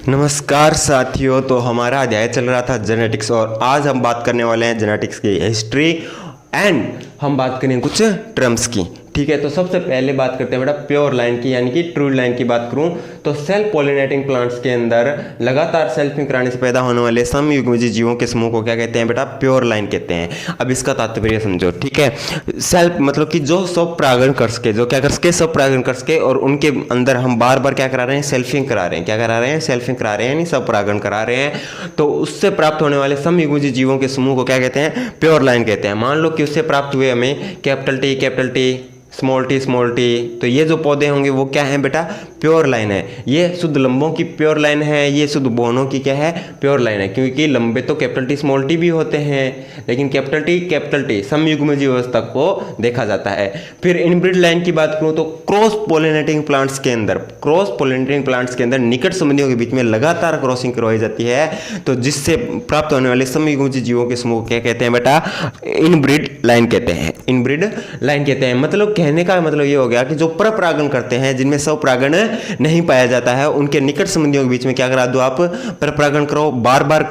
नमस्कार साथियों, तो हमारा अध्याय चल रहा था जेनेटिक्स और आज हम बात करने वाले हैं जेनेटिक्स की हिस्ट्री एंड हम बात करेंगे कुछ टर्म्स की। ठीक है, तो सबसे पहले बात करते हैं बेटा प्योर लाइन की, यानी कि ट्रू लाइन की बात करूं तो सेल्फ पॉलिनेटिंग प्लांट्स के अंदर लगातार सेल्फिंग कराने से पैदा होने वाले समयुग्मजीय जीवों के समूह को क्या कहते हैं बेटा? प्योर लाइन कहते हैं। अब इसका तात्पर्य समझो। ठीक है, सेल्फ मतलब कि जो स्वपरागण कर सके, जो क्या कर सके? स्वपरागण कर सके, और उनके अंदर हम बार बार क्या करा रहे हैं? सेल्फिंग करा रहे हैं। क्या करा रहे हैं? सेल्फिंग करा रहे हैं, यानी स्वपरागण करा रहे हैं। तो उससे प्राप्त होने वाले समयुग्मजीय जीवों के समूह को क्या कहते हैं? प्योर लाइन कहते हैं। मान लो कि उससे प्राप्त हुए हमें कैपिटल टी, स्मॉल टी, तो ये जो पौधे होंगे वो क्या है बेटा? प्योर लाइन है। ये शुद्ध लंबों की प्योर लाइन है, ये शुद्ध बोनों की क्या है? प्योर लाइन है। क्योंकि लंबे तो कैपिटल टी स्मॉल टी भी होते हैं, लेकिन कैपिटल टी समयुग्मजीय अवस्था को देखा जाता है। फिर इनब्रिड लाइन की बात करूं तो क्रॉस पोलिनेटिंग प्लांट्स के अंदर निकट संबंधियों के बीच में लगातार क्रॉसिंग करवाई जाती है, तो जिससे प्राप्त होने वाले समयुग्मजीय जीवों के समूह को क्या कहते हैं बेटा? इनब्रिड लाइन कहते हैं। मतलब कहने का मतलब ये हो गया कि जो परपरागण करते हैं, जिनमें स्वपरागण नहीं पाया जाता है, उनके निकट संबंधियों के बीच में क्या करा दो आप? परपरागण कराओ, बार बार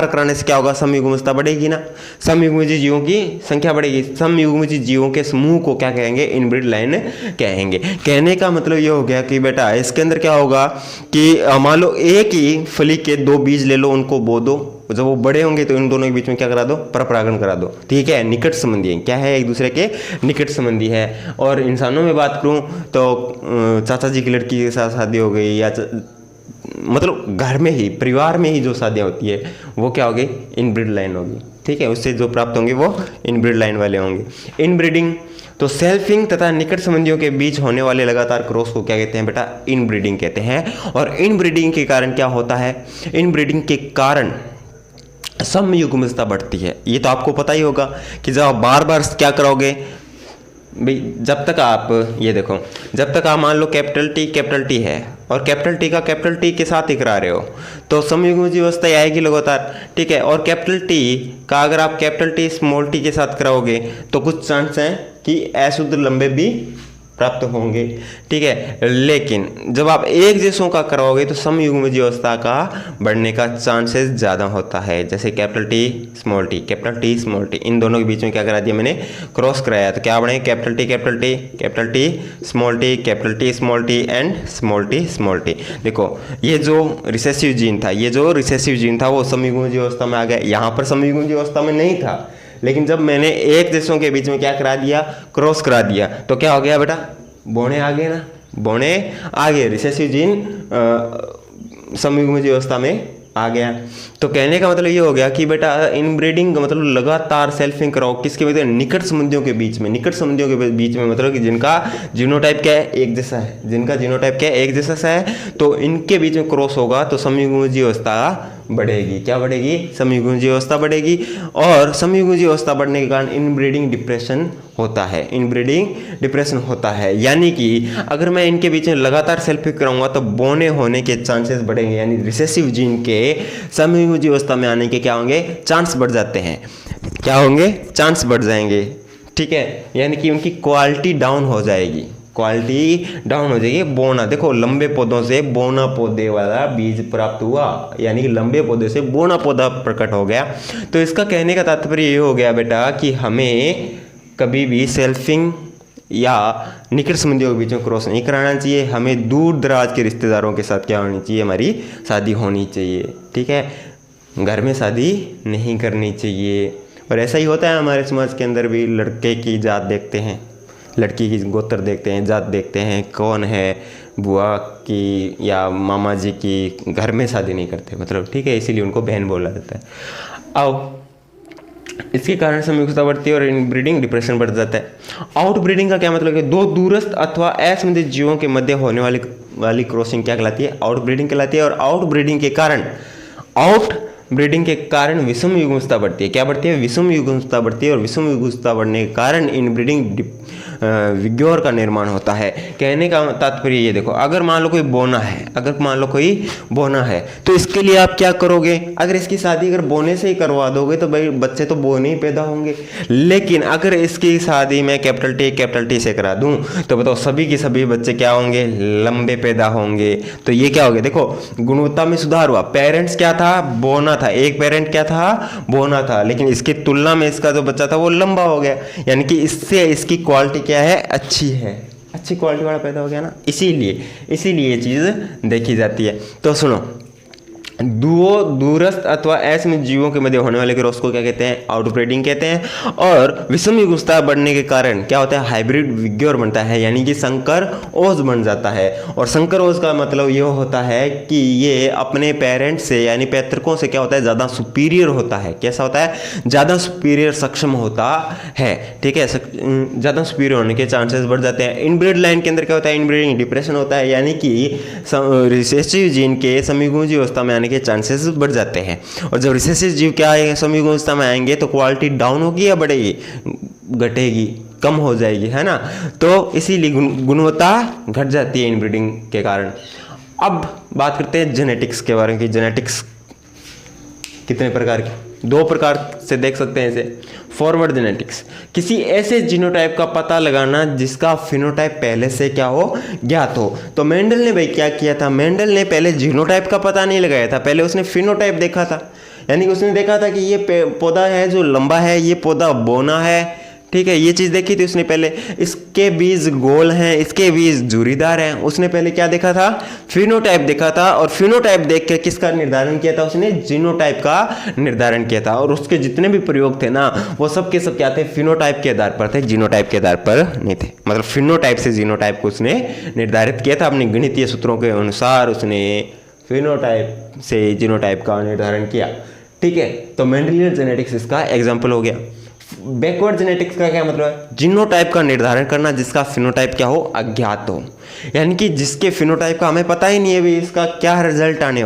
कराने से क्या होगा? समयुग्मता बढ़ेगी ना, समयुग्मजीय जीवों की संख्या बढ़ेगी। समयुग्मजीय जीवों के समूह को क्या कहेंगे? इनब्रिड लाइन कहेंगे। कहने का मतलब ये हो गया कि बेटा इसके अंदर क्या होगा कि मान लो एक ही फली के दो बीज ले लो, उनको बो दो, जब वो बड़े होंगे तो इन दोनों के बीच में क्या करा दो? परपरागण करा दो। ठीक है, निकट संबंधी है। क्या है? एक दूसरे के निकट संबंधी है। और इंसानों में बात करूं तो चाचा जी की लड़की के साथ शादी हो गई, या मतलब घर में ही, परिवार में ही जो शादियां होती है वो क्या होगी? इनब्रिड लाइन होगी। ठीक है, उससे जो प्राप्त होंगे वो इनब्रिड लाइन वाले होंगे। इनब्रीडिंग तो सेल्फिंग तथा निकट संबंधियों के बीच होने वाले लगातार क्रॉस को क्या कहते हैं बेटा? इनब्रीडिंग कहते हैं। और इनब्रीडिंग के कारण क्या होता है? इनब्रीडिंग के कारण समयुग्मता बढ़ती है। ये तो आपको पता ही होगा कि जब आप बार बार क्या करोगे भाई, जब तक आप ये देखो, जब तक आप मान लो कैपिटल टी है और कैपिटल टी के साथ ही करा रहे हो तो समयुग्मजीय अवस्था आएगी लगातार। ठीक है, और कैपिटल टी का अगर आप कैपिटल टी स्मॉल टी के साथ कराओगे तो कुछ चांस हैं कि अशुद्ध लंबे भी प्राप्त होंगे। ठीक है, लेकिन जब आप एक जैसों का कराओगे तो समयुग्मजीय अवस्था का बढ़ने का चांसेस ज़्यादा होता है। जैसे कैपिटल टी स्मॉल टी, इन दोनों के बीच में क्या करा दिया मैंने? क्रॉस कराया, तो क्या बने? Capital T small T and small T. देखो ये जो रिसेसिव जीन था वो समयुग्मजीय अवस्था में आ गया। यहाँ पर समयुग्मजीय अवस्था में नहीं था, लेकिन जब मैंने एक देशों के बीच में क्या करा दिया? क्रॉस करा दिया, तो क्या हो गया बेटा? बोने आ गए ना, बोने आ गए, रिसेसिव जीन समयुग्मजीय अवस्था में आ गया। तो कहने का मतलब ये हो गया कि बेटा इनब्रीडिंग का मतलब लगातार सेल्फिंग कराओ, किसके बीच में? निकट संबंधियों के बीच में मतलब कि जिनका जीनोटाइप क्या है? एक जैसा है, तो इनके बीच में क्रॉस होगा तो समयुग्मजीय अवस्था बढ़ेगी। क्या बढ़ेगी? समयुग्मजीय अवस्था बढ़ेगी। और समयुग्मजीय अवस्था बढ़ने के कारण इनब्रीडिंग डिप्रेशन होता है। यानी कि अगर मैं इनके बीच में लगातार सेल्फिंग कराऊंगा तो बोने होने के चांसेस बढ़ेंगे, यानी रिसेसिव जीन के समयुग्मजीय अवस्था में आने के क्या होंगे? चांस बढ़ जाते हैं। क्या होंगे? चांस बढ़ जाएंगे। ठीक है, यानी कि उनकी क्वालिटी डाउन हो जाएगी। बोना, देखो लंबे पौधों से बोना पौधे वाला बीज प्राप्त हुआ, यानी कि लंबे पौधे से बोना पौधा प्रकट हो गया। तो इसका कहने का तात्पर्य ये हो गया बेटा कि हमें कभी भी सेल्फिंग या निकट संबंधियों के बीच में क्रॉस नहीं कराना चाहिए। हमें दूर दराज के रिश्तेदारों के साथ क्या होनी चाहिए? हमारी शादी होनी चाहिए। ठीक है, घर में शादी नहीं करनी चाहिए। और ऐसा ही होता है हमारे समाज के अंदर भी, लड़के की जात देखते हैं, लड़की की गोत्र देखते हैं, जात देखते हैं, कौन है, बुआ की या मामा जी की, घर में शादी नहीं करते मतलब। ठीक है, इसीलिए उनको बहन बोला जाता है। आओ, इसके कारण समयुग्मता बढ़ती है और इनब्रीडिंग डिप्रेशन बढ़ जाता है। आउटब्रीडिंग का क्या मतलब है? दो दूरस्थ अथवा असंबंधित जीवों के मध्य होने वाली क्रॉसिंग क्या कहलाती है? आउटब्रीडिंग कहलाती है। और आउटब्रीडिंग के कारण विषम युग्मता बढ़ती है। क्या बढ़ती है? विषम युग्मता बढ़ती है। और विषम युग्मता बढ़ने के कारण इनब्रीडिंग विग्योर का निर्माण होता है। कहने का तात्पर्य ये देखो, अगर मान लो कोई बोना है तो इसके लिए आप क्या करोगे? अगर इसकी शादी अगर बोने से ही करवा दोगे तो भाई बच्चे तो बोने ही पैदा होंगे। लेकिन अगर इसकी शादी मैं कैपिटल टी से करा दूं तो बताओ सभी के सभी बच्चे क्या होंगे? लंबे पैदा होंगे। तो ये क्या हो गया? देखो गुणवत्ता में सुधार हुआ। पेरेंट्स क्या था? बोना था। एक पेरेंट क्या था? बोना था। लेकिन इसकी तुलना में इसका जो बच्चा था वो लंबा हो गया, यानी कि इससे इसकी क्वालिटी क्या है? अच्छी है, अच्छी क्वालिटी वाला पैदा हो गया ना। इसीलिए ये चीज़ देखी जाती है। तो सुनो, दूरस्थ अथवा असीमित जीवों के मध्य होने वाले क्रॉस को क्या कहते हैं? आउटब्रीडिंग कहते हैं। और विषम युगलता बढ़ने के कारण क्या होता है? हाइब्रिड विग्योर बनता है, यानी कि संकर ओज बन जाता है। और संकर ओज का मतलब ये होता है कि ये अपने पेरेंट्स से यानी पैतृकों से क्या होता है? ज़्यादा सुपीरियर होता है। कैसा होता है? ज़्यादा सुपीरियर सक्षम होता है। ठीक है, ज़्यादा सुपीरियर होने के चांसेस बढ़ जाते हैं। इनब्रीड लाइन के अंदर क्या होता है? इनब्रीडिंग डिप्रेशन होता है, यानी कि रिसेसिव जीन के समयुग्मजीय अवस्था में के चांसेस बढ़ जाते हैं। और जब रिसेसिव जीव क्या आएंगे? समयुग्म अवस्था में आएंगे तो क्वालिटी डाउन होगी या बढ़ेगी? घटेगी, कम हो जाएगी, है ना। तो इसीलिए गुणवत्ता घट जाती है इनब्रीडिंग के कारण। अब बात करते हैं जेनेटिक्स के बारे में कि जेनेटिक्स कितने प्रकार की? 2 प्रकार से देख सकते हैं इसे। फॉरवर्ड जेनेटिक्स, किसी ऐसे जीनोटाइप का पता लगाना जिसका फिनोटाइप पहले से क्या हो? ज्ञात हो। तो मेंडल ने भाई क्या किया था? मेंडल ने पहले जीनोटाइप का पता नहीं लगाया था, पहले उसने फिनोटाइप देखा था। यानी कि उसने देखा था कि ये पौधा है जो लंबा है, ये पौधा बोना है। ठीक है, ये चीज़ देखी थी उसने पहले। इसके बीज गोल हैं, इसके बीज झुर्रीदार हैं। उसने पहले क्या देखा था? फिनोटाइप देखा था। और फिनोटाइप देख के किसका निर्धारण किया था? उसने जीनोटाइप का निर्धारण किया था। और उसके जितने भी प्रयोग थे ना, वो सब के सब क्या थे? फिनोटाइप के आधार पर थे, जीनोटाइप के आधार पर नहीं थे। मतलब फिनोटाइप से जीनोटाइप को उसने निर्धारित किया था। अपने गणितीय सूत्रों के अनुसार उसने फिनोटाइप से जीनोटाइप का निर्धारण किया। ठीक है, तो मेंडेलियन जेनेटिक्स इसका एग्जाम्पल हो गया। बैकवर्ड जेनेटिक्स का क्या मतलब है? जीनोटाइप का निर्धारण करना जिसका फिनोटाइप क्या हो? अज्ञात हो। यानी कि जिसके फिनोटाइप का हमें पता ही नहीं है भी इसका क्या रिजल्ट आने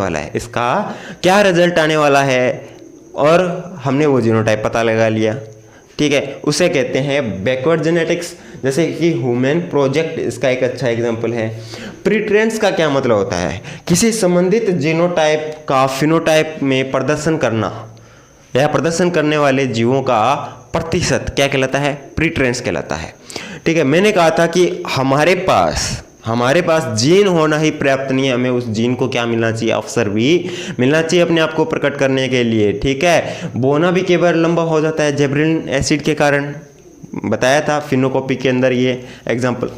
वाला है, और हमने वो जीनोटाइप पता लगा लिया। ठीक है, उसे कहते हैं बैकवर्ड जेनेटिक्स। जैसे कि ह्यूमन प्रोजेक्ट इसका एक अच्छा एग्जाम्पल है। प्रीट्रेंस का क्या मतलब होता है? किसी संबंधित जीनोटाइप का फिनोटाइप में प्रदर्शन करना या प्रदर्शन करने वाले जीवों का प्रतिशत क्या कहलाता है? प्रीट्रेंस कहलाता है। ठीक है, मैंने कहा था कि हमारे पास जीन होना ही पर्याप्त नहीं है, हमें उस जीन को क्या मिलना चाहिए? अवसर भी मिलना चाहिए अपने आप को प्रकट करने के लिए। ठीक है, बोना भी केवल लंबा हो जाता है जेब्रिन एसिड के कारण, बताया था फिनोकॉपी के अंदर ये एग्जाम्पल।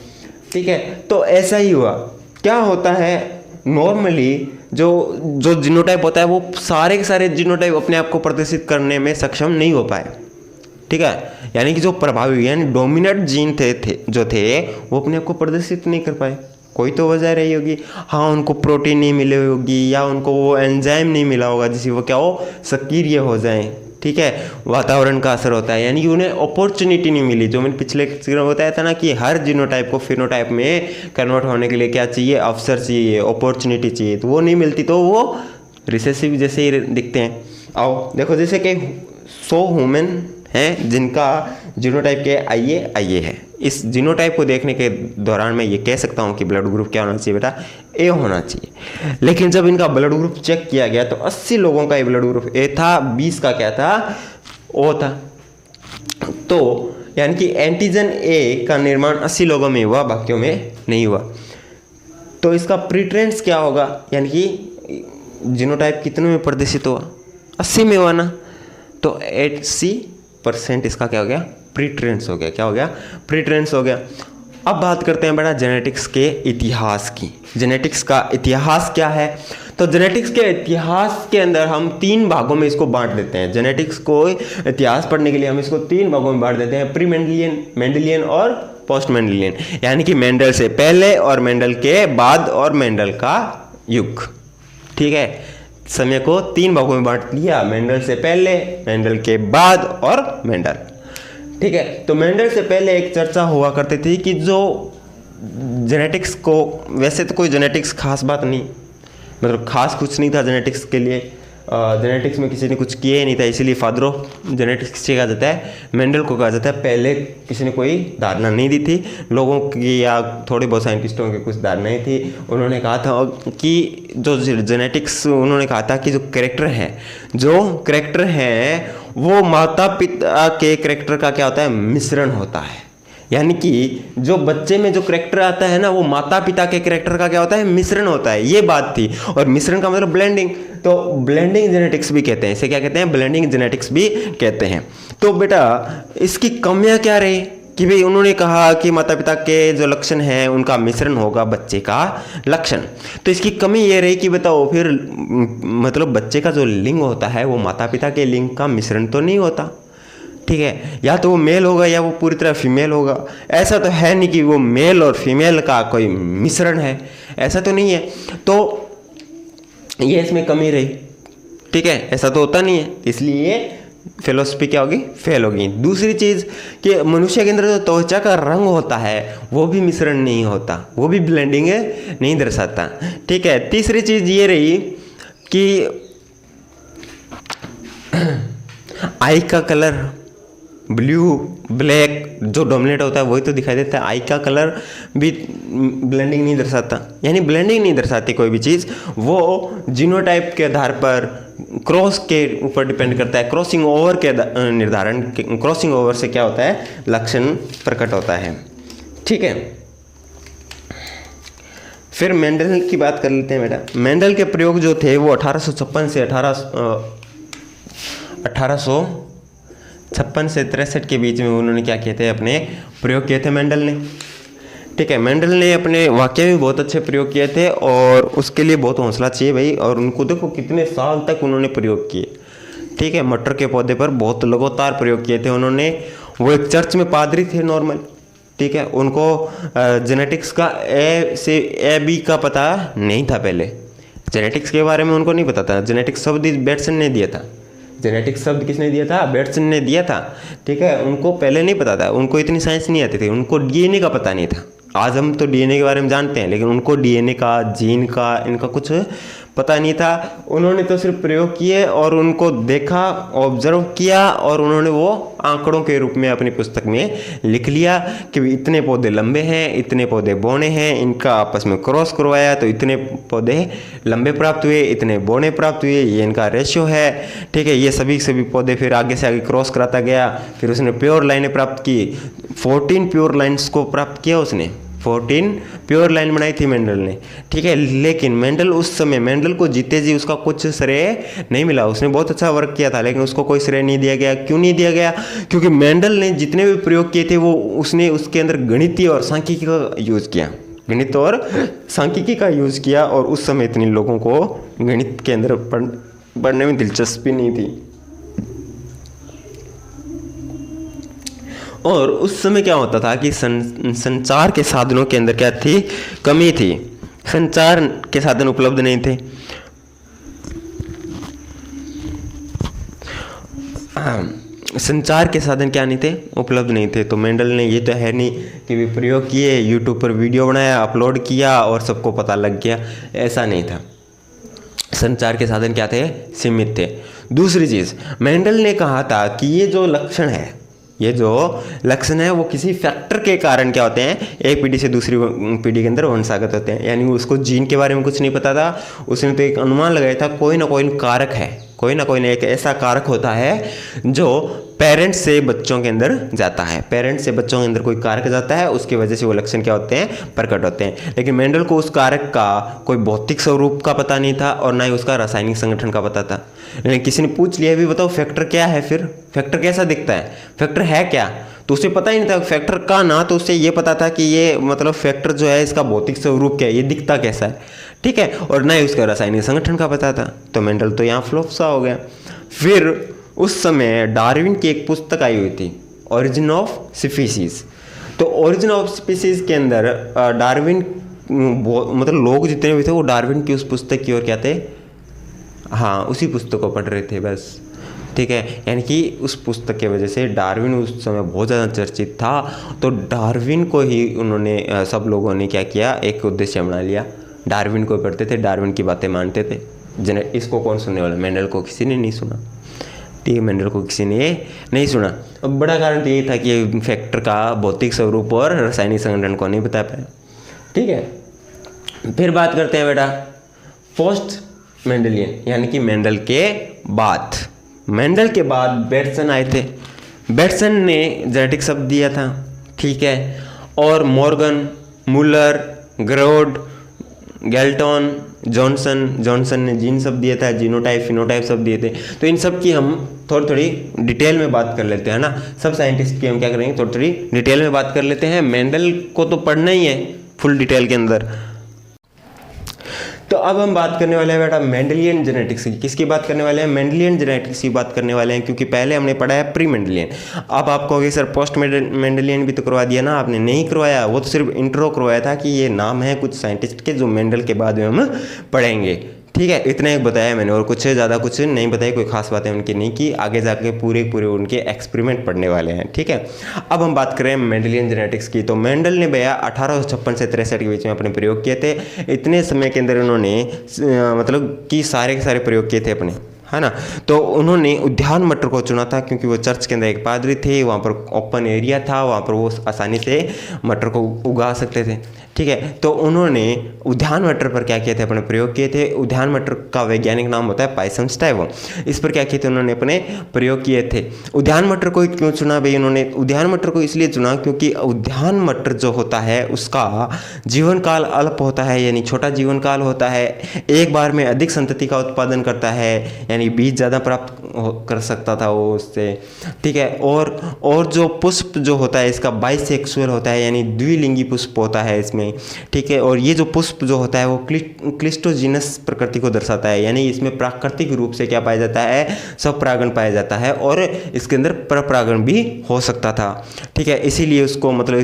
ठीक है, तो ऐसा ही हुआ। क्या होता है नॉर्मली जो जीनोटाइप होता है वो सारे के सारे जीनोटाइप अपने आप को प्रदर्शित करने में सक्षम नहीं हो पाए। ठीक है, यानी कि जो प्रभावी यानी डोमिनेंट जीन थे वो अपने आप को प्रदर्शित नहीं कर पाए। कोई तो वजह रही होगी। हाँ, उनको प्रोटीन नहीं मिली होगी या उनको वो एंजाइम नहीं मिला होगा जिससे वो क्या हो? सक्रिय हो जाएं। ठीक है, वातावरण का असर होता है, यानी कि उन्हें अपॉर्चुनिटी नहीं मिली। जो मैंने पिछले लेक्चर में बताया था ना कि हर जीनोटाइप को फिनोटाइप में कन्वर्ट होने के लिए क्या चाहिए? अवसर चाहिए, अपॉर्चुनिटी चाहिए। तो वो नहीं मिलती तो वो रिसेसिव जैसे ही दिखते हैं। आओ देखो, जैसे कि 100 ह्यूमन हैं जिनका जीनोटाइप के आइए है। इस जीनोटाइप को देखने के दौरान मैं ये कह सकता हूँ कि ब्लड ग्रुप क्या होना चाहिए बेटा? ए होना चाहिए। लेकिन जब इनका ब्लड ग्रुप चेक किया गया तो 80 लोगों का ये ब्लड ग्रुप ए था, 20 का क्या था? ओ था। तो यानी कि एंटीजन ए का निर्माण 80 लोगों में हुआ, बाकियों में नहीं हुआ। तो इसका प्रीट्रेंस क्या होगा? यानी कि जीनोटाइप कितने में प्रदर्शित हुआ? 80 में हुआ ना। तो 80% इसका क्या हो गया? प्रीट्रेंस हो गया। क्या हो गया? प्रीट्रेंस हो गया। अब बात करते हैं बेटा जेनेटिक्स के इतिहास की। जेनेटिक्स का इतिहास क्या है? तो जेनेटिक्स के इतिहास के अंदर हम 3 भागों में इसको बांट देते हैं। जेनेटिक्स को इतिहास पढ़ने के लिए हम इसको 3 भागों में बांट देते हैं, प्री मेंडलियन, मेंडलियन और पोस्ट मेंडलियन। यानी कि मेंडल से पहले और मेंडल के बाद और मेंडल का युग। ठीक है, समय को 3 भागों में बांट दिया, मेंडल से पहले, मेंडल के बाद और मेंडल। ठीक है, तो मेंडल से पहले एक चर्चा हुआ करती थी कि जो जेनेटिक्स को, वैसे तो कोई जेनेटिक्स खास बात नहीं, मतलब खास कुछ नहीं था जेनेटिक्स के लिए, जेनेटिक्स में किसी ने कुछ किया ही नहीं था, इसीलिए फादर ऑफ जेनेटिक्स कहा जाता है, मेंडल को कहा जाता है। पहले किसी ने कोई धारणा नहीं दी थी लोगों की, या थोड़े बहुत साइंटिस्टों की कुछ धारणाएं थी। उन्होंने कहा था कि जो जेनेटिक्स, उन्होंने कहा था कि जो करेक्टर है वो माता पिता के करेक्टर का क्या होता है, मिश्रण होता है। यानी कि जो बच्चे में जो करेक्टर आता है ना, वो माता पिता के करेक्टर का क्या होता है, मिश्रण होता है। ये बात थी। और मिश्रण का मतलब ब्लेंडिंग, तो ब्लेंडिंग जेनेटिक्स भी कहते हैं, इसे क्या कहते हैं, ब्लेंडिंग जेनेटिक्स भी कहते हैं। तो बेटा इसकी कमियां क्या रही कि भाई उन्होंने कहा कि माता पिता के जो लक्षण हैं उनका मिश्रण होगा बच्चे का लक्षण। तो इसकी कमी ये रही कि बताओ फिर मतलब बच्चे का जो लिंग होता है वो माता पिता के लिंग का मिश्रण तो नहीं होता, ठीक है, या तो वो मेल होगा या वो पूरी तरह फीमेल होगा। ऐसा तो है नहीं कि वो मेल और फीमेल का कोई मिश्रण है, ऐसा तो नहीं है। तो ये इसमें कमी रही, ठीक है, ऐसा तो होता नहीं है, इसलिए फिलोसफी क्या होगी, फेल होगी। दूसरी चीज़ कि मनुष्य के अंदर जो त्वचा का रंग होता है वो भी मिश्रण नहीं होता, वो भी ब्लेंडिंग नहीं दर्शाता, ठीक है। तीसरी चीज़ ये रही कि आई का कलर ब्लू ब्लैक जो डोमिनेट होता है वही तो दिखाई देता है, आई का कलर भी ब्लेंडिंग नहीं दर्शाता। यानी ब्लेंडिंग नहीं दर्शाती कोई भी चीज़, वो जीनोटाइप के आधार पर क्रॉस के ऊपर डिपेंड करता है, क्रॉसिंग ओवर के निर्धारण, क्रॉसिंग ओवर से क्या होता है, लक्षण प्रकट होता है, ठीक है। फिर मेंडल की बात कर लेते हैं बेटा। मेंडल के प्रयोग जो थे वो 1856 से 63 के बीच में उन्होंने क्या किए थे, अपने प्रयोग किए थे मेंडल ने, ठीक है। मेंडल ने अपने वाक्य भी बहुत अच्छे प्रयोग किए थे और उसके लिए बहुत हौसला चाहिए भाई। और उनको देखो कितने साल तक उन्होंने प्रयोग किए, ठीक है, मटर के पौधे पर बहुत लगातार प्रयोग किए थे उन्होंने। वो एक चर्च में पादरी थे नॉर्मल, ठीक है, उनको जेनेटिक्स का ए बी का पता नहीं था। पहले जेनेटिक्स के बारे में उनको नहीं पता था। जेनेटिक्स शब्द बेटसन ने दिया था, जेनेटिक्स शब्द किसने दिया था, बेटसन ने दिया था, ठीक है। उनको पहले नहीं पता था, उनको इतनी साइंस नहीं आती थी, उनको डीएनए का पता नहीं था। आज हम तो डीएनए के बारे में जानते हैं, लेकिन उनको डीएनए का, जीन का, इनका कुछ पता नहीं था। उन्होंने तो सिर्फ प्रयोग किए और उनको देखा, ऑब्जर्व किया और उन्होंने वो आंकड़ों के रूप में अपनी पुस्तक में लिख लिया कि इतने पौधे लंबे हैं, इतने पौधे बौने हैं, इनका आपस में क्रॉस करवाया तो इतने पौधे लंबे प्राप्त हुए, इतने बौने प्राप्त हुए, ये इनका रेशियो है, ठीक है। ये सभी पौधे फिर आगे से आगे क्रॉस कराता गया, फिर उसने प्योर लाइनें प्राप्त की, 14 प्योर लाइन्स को प्राप्त किया उसने, 14 प्योर लाइन बनाई थी मेंडल ने, ठीक है। लेकिन मेंडल उस समय, मेंडल को जीते जी उसका कुछ श्रेय नहीं मिला। उसने बहुत अच्छा वर्क किया था लेकिन उसको कोई श्रेय नहीं दिया गया। क्यों नहीं दिया गया? क्योंकि मेंडल ने जितने भी प्रयोग किए थे वो उसने उसके अंदर गणितीय और सांख्यिकी का यूज़ किया, गणित और सांख्यिकी का यूज़ किया। और उस समय इतने लोगों को गणित के अंदर पढ़ने में दिलचस्पी नहीं थी। और उस समय क्या होता था कि संचार के साधनों के अंदर क्या थी, कमी थी, संचार के साधन उपलब्ध नहीं थे। संचार के साधन क्या नहीं थे, उपलब्ध नहीं थे। तो मेंडल ने ये तो है नहीं कि भी प्रयोग किए, यूट्यूब पर वीडियो बनाया, अपलोड किया और सबको पता लग गया, ऐसा नहीं था। संचार के साधन क्या थे, सीमित थे। दूसरी चीज़, मेंडल ने कहा था कि ये जो लक्षण है, ये जो लक्षण है वो किसी फैक्टर के कारण क्या होते हैं, एक पीढ़ी से दूसरी पीढ़ी के अंदर वंशागत होते हैं। यानी उसको जीन के बारे में कुछ नहीं पता था, उसने तो एक अनुमान लगाया था कोई ना कोई कारक है, कोई ना कोई एक ऐसा कारक होता है जो पेरेंट्स से बच्चों के अंदर जाता है, पेरेंट्स से बच्चों के अंदर कोई कारक जाता है, उसकी वजह से वो लक्षण क्या होते हैं, प्रकट होते हैं। लेकिन मेंडल को उस कारक का कोई भौतिक स्वरूप का पता नहीं था और ना ही उसका रासायनिक संगठन का पता था। लेकिन किसी ने पूछ लिया भी बताओ फैक्टर क्या है, फिर फैक्टर कैसा दिखता है, फैक्टर है क्या, तो उसे पता ही नहीं था फैक्टर का। ना तो उसे ये पता था कि ये मतलब फैक्टर जो है इसका भौतिक स्वरूप क्या है, ये दिखता कैसा है, ठीक है, और ना ही उसका रासायनिक संगठन का पता था। तो मेंडल तो यहाँ फ्लॉप सा हो गया। फिर उस समय डार्विन की एक पुस्तक आई हुई थी, ओरिजिन ऑफ स्पीसीज। तो ओरिजिन ऑफ स्पीसीज के अंदर डार्विन मतलब लोग जितने भी थे वो डार्विन की उस पुस्तक की ओर क्या थे, हाँ उसी पुस्तक को पढ़ रहे थे बस, ठीक है। यानी कि उस पुस्तक की वजह से डार्विन उस समय बहुत ज़्यादा चर्चित था। तो डार्विन को ही उन्होंने सब लोगों ने क्या किया, एक उद्देश्य बना लिया, डार्विन को पढ़ते थे, डार्विन की बातें मानते थे, इसको कौन सुनने वाला, मेंडल को किसी ने नहीं सुना, ठीक है, मेंडल को किसी ने नहीं सुना। अब बड़ा कारण तो ये था कि फैक्टर का भौतिक स्वरूप और रासायनिक संगठन को नहीं बता पाया, ठीक है। फिर बात करते हैं बेटा पोस्ट मेंडलियन, यानी कि मेंडल के बाद। मेंडल के बाद बेटसन आए थे। बेटसन ने जेनेटिक शब्द दिया था, ठीक है, और मॉर्गन, मुलर, ग्रोड, गैल्टन, जॉनसन ने जीन शब्द दिया था, जीनोटाइप, फिनोटाइप शब्द दिए थे। तो इन सब की हम थोड़ी थोड़ी डिटेल में बात कर लेते हैं ना, सब साइंटिस्ट की हम क्या करेंगे, थोड़ी थोड़ी डिटेल में बात कर लेते हैं। मेंडल को तो पढ़ना ही है फुल डिटेल के अंदर। तो अब हम बात करने वाले हैं बेटा मेंडलियन जेनेटिक्स की। किसकी बात करने वाले हैं, मेंडलियन जेनेटिक्स की बात करने वाले हैं, क्योंकि पहले हमने पढ़ा है प्री मेंडलियन। अब आप कहोगे सर पोस्ट मेंडलियन भी तो करवा दिया ना आपने। नहीं करवाया, वो तो सिर्फ इंट्रो करवाया था कि ये नाम है कुछ साइंटिस्ट के जो मेंडल के बाद में हम पढ़ेंगे, ठीक है, इतना ही बताया मैंने, और कुछ ज़्यादा कुछ नहीं बताया, कोई खास बातें उनकी नहीं की। आगे जाके पूरे उनके एक्सपेरिमेंट पढ़ने वाले हैं, ठीक है। अब हम बात करें मेंडलियन जेनेटिक्स की। तो मेंडल ने भैया 1856 से 63 के बीच में अपने प्रयोग किए थे। इतने समय के अंदर उन्होंने मतलब कि सारे के सारे प्रयोग किए थे अपने, है ना। तो उन्होंने उद्यान मटर को चुना था, क्योंकि वो चर्च के अंदर एक पादरी थे, वहाँ पर ओपन एरिया था, वहाँ पर वो आसानी से मटर को उगा सकते थे, ठीक है। तो उन्होंने उद्यान मटर पर क्या किए थे, अपने प्रयोग किए थे। उद्यान मटर का वैज्ञानिक नाम होता है पाइसम स्टैवो। इस पर क्या किए थे, उन्होंने अपने प्रयोग किए थे। उद्यान मटर को क्यों चुना भाई उन्होंने, उद्यान मटर को इसलिए चुना क्योंकि उद्यान मटर जो होता है उसका जीवन काल अल्प होता है, यानी छोटा जीवन काल होता है। एक बार में अधिक संतति का उत्पादन करता है, यानी बीज ज़्यादा प्राप्त कर सकता था वो उससे, ठीक है। और जो पुष्प जो होता है इसका बाइसेक्सुअल होता है, यानी द्विलिंगी पुष्प होता है इसमें, ठीक है। और ये जो पुष्प जो होता है वो क्लिस्टोजिनस प्रकृति को दर्शाता है, यानी इसमें प्राकृतिक रूप से क्या पाया जाता है, स्वपरागण पाया जाता है, और इसके अंदर परपरागण भी हो सकता था, ठीक है। इसीलिए उसको मतलब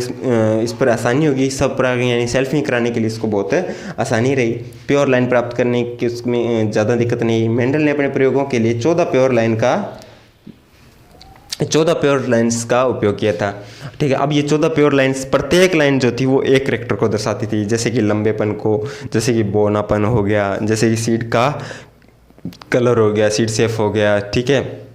इस पर आसानी होगी, स्वपरागण यानी सेल्फिंग कराने के लिए इसको बहुत आसानी रही। प्योर लाइन प्राप्त करने की उसमें ज़्यादा दिक्कत नहीं। मेंडल ने अपने प्रयोगों के लिए 14 प्योर लाइन्स का उपयोग किया था, ठीक है। अब ये 14 प्योर लाइन्स, प्रत्येक लाइन जो थी वो एक कैरेक्टर को दर्शाती थी, जैसे कि लंबेपन को, जैसे कि बोनापन हो गया, जैसे कि सीड का कलर हो गया, सीड शेप हो गया, ठीक है।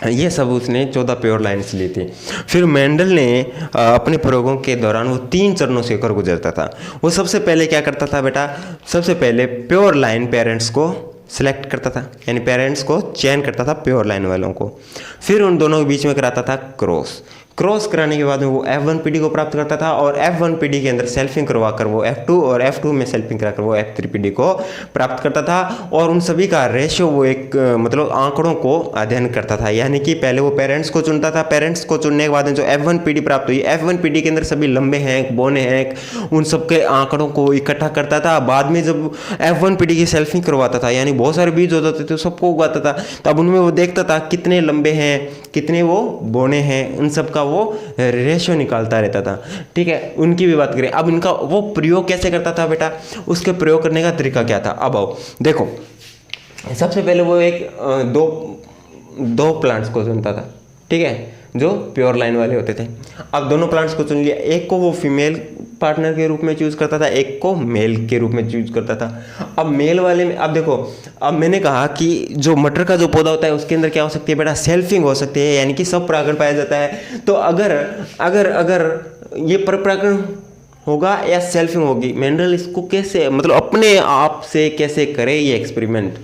ये सब उसने 14 प्योर लाइन्स ली थी। फिर मेंडल ने अपने प्रयोगों के दौरान वो 3 चरणों से होकर गुजरता था। वो सबसे पहले क्या करता था बेटा, सबसे पहले प्योर लाइन पेरेंट्स को सिलेक्ट करता था, यानी पेरेंट्स को चयन करता था प्योर लाइन वालों को। फिर उन दोनों के बीच में कराता था क्रॉस कराने के बाद में वो F1 पीढ़ी को प्राप्त करता था, और F1 पीढ़ी के अंदर सेल्फिंग करवाकर वो F2, और F2 में सेल्फिंग कराकर वो F3 पीढ़ी को प्राप्त करता था। और उन सभी का रेशियो वो एक मतलब आंकड़ों को अध्ययन करता था, यानी कि पहले वो पेरेंट्स को चुनता था। पेरेंट्स को चुनने के बाद जो F1 पीढ़ी प्राप्त हुई, F1 पीढ़ी के अंदर सभी लंबे हैं, बोने हैं, उन सबके आंकड़ों को इकट्ठा करता था। बाद में जब F1 पीढ़ी की सेल्फिंग करवाता था, यानी बहुत सारे बीज हो जाते थे, सबको उगाता था, तब उनमें वो देखता था कितने लंबे हैं, कितने वो बोने हैं, उन सब का वो रेशियो निकालता रहता था, ठीक है। उनकी भी बात करें। अब इनका वो प्रयोग कैसे करता था बेटा, उसके प्रयोग करने का तरीका क्या था। अब आओ देखो, सबसे पहले वो एक दो प्लांट्स को चुनता था, ठीक है, जो प्योर लाइन वाले होते थे। अब दोनों प्लांट्स को चुन लिया, एक को वो फीमेल पार्टनर के रूप में चूज करता था, एक को मेल के रूप में चूज करता था। अब मेल वाले में, अब देखो, अब मैंने कहा कि जो मटर का जो पौधा होता है उसके अंदर क्या हो सकती है बेटा, सेल्फिंग हो सकती है, यानी कि स्वपरागण पाया जाता है। तो अगर ये परपरागण होगा या सेल्फिंग होगी, मेंडल इसको कैसे मतलब अपने आप से कैसे करे ये एक्सपेरिमेंट,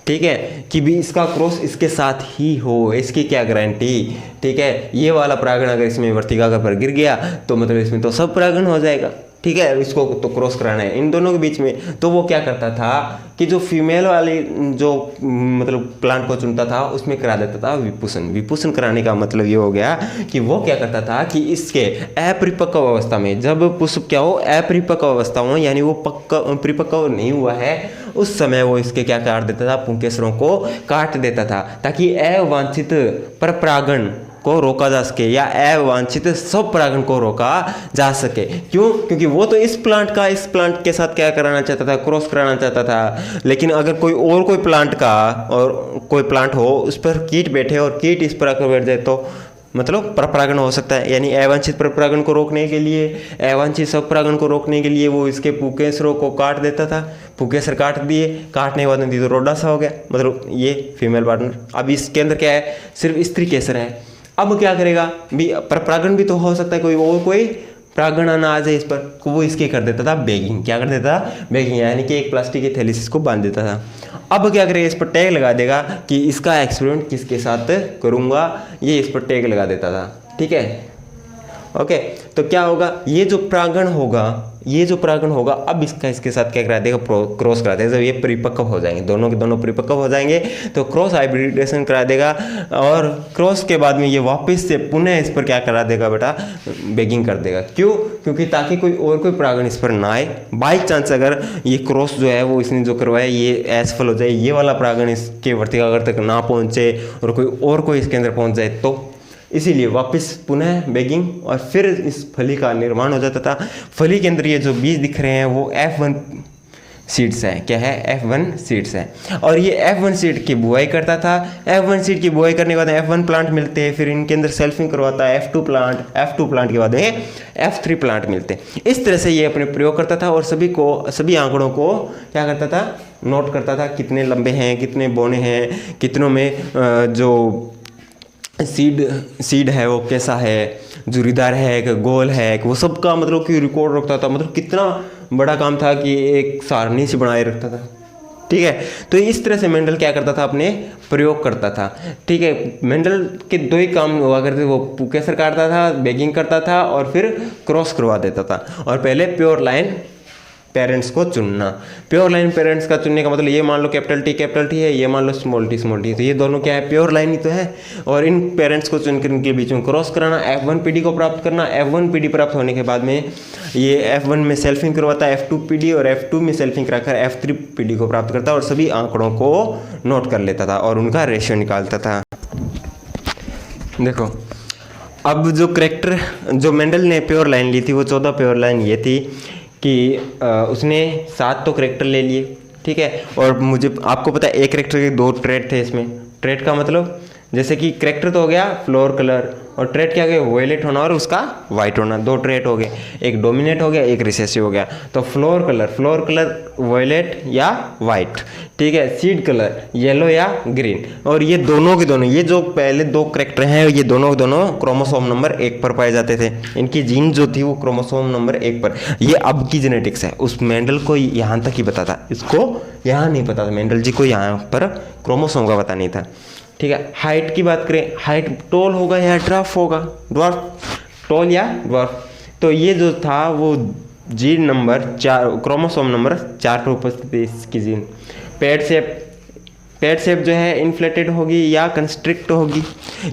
ठीक है, कि भी इसका क्रॉस इसके साथ ही हो, इसकी क्या गारंटी, ठीक है। ये वाला परागण अगर इसमें वर्तिका पर गिर गया तो मतलब इसमें तो सब परागण हो जाएगा, ठीक है। इसको तो क्रॉस कराना है इन दोनों के बीच में। तो वो क्या करता था कि जो फीमेल वाली जो मतलब प्लांट को चुनता था उसमें करा देता था विपुषण कराने का मतलब ये हो गया कि वो क्या करता था कि इसके अपरिपक्व अवस्था में, जब पुष्प क्या हो, अपरिपक्व अवस्था हो, यानी वो परिपक्व नहीं हुआ है, उस समय वो इसके क्या कर देता था, पुंकेसरों को काट देता था, ताकि अवांछित परपरागण को रोका जा सके या अवांछित स्वपरागण को रोका जा सके। क्यों? क्योंकि वो तो इस प्लांट के साथ क्या कराना चाहता था, क्रॉस कराना चाहता था। लेकिन अगर कोई प्लांट का और कोई प्लांट हो उस पर कीट बैठे और कीट इस पर आकर बैठ जाए तो मतलब परपरागण हो सकता है, यानी अवांछित परपरागण को रोकने के लिए, अवांछित स्वपरागण को रोकने के लिए वो इसके पुकेसरों को काट देता था। पुकेसर काट दिए, काटने के बाद नतीजा रोडासा हो गया, मतलब ये फीमेल पार्टनर। अब इसके अंदर क्या है, सिर्फ स्त्री केसर है। अब क्या करेगा, भी परपरागण भी तो हो सकता है, कोई और कोई परागण आना आ जाए इस पर, वो इसके कर देता था बैगिंग। क्या कर देता था, बैगिंग, यानी कि एक प्लास्टिक की थैली से इसको बांध देता था। अब क्या करेगा, इस पर टैग लगा देगा कि इसका एक्सपेरिमेंट किसके साथ करूंगा, ये इस पर टैग लगा देता था। ठीक है, ओके। तो क्या होगा, ये जो परागण होगा, अब इसके साथ क्या करा देगा, क्रॉस करा देगा। जब ये परिपक्व हो जाएंगे, दोनों के दोनों परिपक्व हो जाएंगे तो क्रॉस हाइब्रिडेशन करा देगा, और क्रॉस के बाद में ये वापस से पुनः इस पर क्या करा देगा बेटा, बैगिंग कर देगा। क्यों, क्योंकि ताकि कोई परागण इस पर ना आए। बाई चांस अगर ये क्रॉस जो है वो इसने जो करवाया ये असफल हो जाए, ये वाला परागण इसके वर्तिकाग्र तक ना पहुंचे और कोई इसके अंदर पहुंच जाए, तो इसीलिए वापस पुनः बैगिंग, और फिर इस फली का निर्माण हो जाता था। फली के अंदर ये जो बीज दिख रहे हैं वो F1 सीड्स है। क्या है, F1 सीड्स है। और ये F1 सीड की बुआई करता था। F1 सीड की बुआई करने के बाद F1 प्लांट मिलते हैं, फिर इनके अंदर सेल्फिंग करवाता है F2 प्लांट के बाद में F3 प्लांट मिलते हैं। इस तरह से ये अपने प्रयोग करता था और सभी आंकड़ों को क्या करता था, नोट करता था, कितने लंबे हैं, कितने बौने हैं, कितनों में जो सीड है वो कैसा है, जुरीदार है कि गोल है, कि वो सब का मतलब कि रिकॉर्ड रखता था। मतलब कितना बड़ा काम था कि एक सारणी से बनाए रखता था। ठीक है, तो इस तरह से मेंडल क्या करता था, अपने प्रयोग करता था। ठीक है, मेंडल के दो ही काम हुआ करते, वो पुकेसर काटता था, बैगिंग करता था और फिर क्रॉस करवा देता था। और पहले प्योर लाइन पेरेंट्स को चुनना। प्योर लाइन पेरेंट्स का चुनने का मतलब, ये मान लो कैपिटल टी है, ये मान लो स्मॉल टी, तो ये दोनों क्या है, प्योर लाइन ही तो है। और इन पेरेंट्स को चुनकर इनके बीच में क्रॉस कराना, F1 पीडी को प्राप्त करना। F1 पीडी प्राप्त होने के बाद में ये F1 में सेल्फिंग करवाता है F2 पीडी, और F2 में सेल्फिंग कराकर F3 पीडी को प्राप्त करता है, और सभी आंकड़ों को नोट कर लेता था और उनका रेशियो निकालता था। देखो, अब जो करेक्टर जो मेंडल ने प्योर लाइन ली थी, वो 14 प्योर लाइन ये थी कि उसने 7 तो करेक्टर ले लिए। ठीक है, और मुझे आपको पता है एक करेक्टर के 2 ट्रेट थे इसमें। ट्रेट का मतलब, जैसे कि करेक्टर तो हो गया फ्लोर कलर, और ट्रेट क्या हो गया, वॉयलेट होना और उसका वाइट होना। 2 ट्रेट हो गए, एक डोमिनेट हो गया, एक रिसेसिव हो गया। तो फ्लोर कलर वॉयलेट या वाइट। ठीक है, सीड कलर येलो या ग्रीन। और ये दोनों के दोनों, ये जो पहले 2 करेक्टर हैं, ये दोनों के दोनों क्रोमोसोम नंबर 1 पर पाए जाते थे। इनकी जीन जो थी वो क्रोमोसोम नंबर 1 पर। ये अब की जेनेटिक्स है, उस मेंडल को यहाँ तक ही पता था, इसको यहाँ नहीं पता था। मेंडल जी को यहाँ पर क्रोमोसोम का पता नहीं था। ठीक है, हाइट की बात करें, हाइट टॉल होगा या ड्वार्फ, टॉल या ड्वार्फ। तो ये जो था वो जीन नंबर 4, क्रोमोसोम नंबर 4 पर उपस्थित है इसकी जीन। पेट शेप जो है इन्फ्लेटेड होगी या कंस्ट्रिक्ट होगी,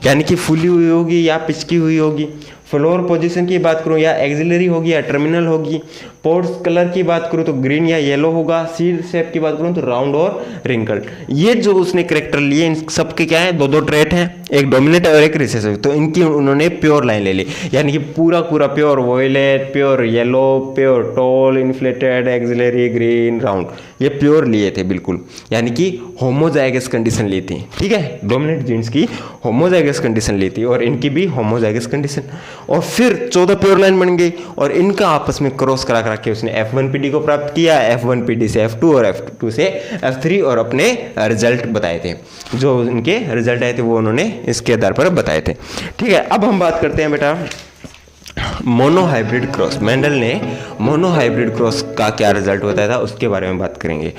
यानी कि फूली हुई होगी या पिचकी हुई होगी। फ्लोर पोजीशन की बात करूं या एक्सिलरी होगी या टर्मिनल होगी। पोर्स कलर की बात करूं तो ग्रीन या येलो होगा। सीड शेप की बात करूं तो राउंड और रिंकल्ड। ये जो उसने करेक्टर लिए, इन सबके क्या है, 2 ट्रेट हैं, एक डोमिनेट और एक रिसेसिव। तो इनकी उन्होंने प्योर लाइन ले ली, यानी कि पूरा pure violet, pure yellow, pure tall, inflated, axillary, green, round, ये प्योर लिए थे बिल्कुल, यानी कि होमोजाइगस कंडीशन ली थी। ठीक है, डोमिनेट जीन्स की होमोजाइगस कंडीशन ली थी और इनकी भी होमोजाइगस कंडीशन। और फिर 14 प्योर लाइन बन गई और इनका आपस में क्रॉस करा के उसने F1 पीडी को प्राप्त किया। F1 पीडी से F2 और F2 से F3 और अपने रिजल्ट बताए थे। जो इनके रिजल्ट आए थे वो उन्होंने इसके आधार पर बताए थे। ठीक है, अब हम बात करते हैं बेटा मोनोहाइब्रिड क्रॉस। मेंडल ने मोनोहाइब्रिड क्रॉस का क्या रिजल्ट बताया था उसके बारे में बात करेंगे।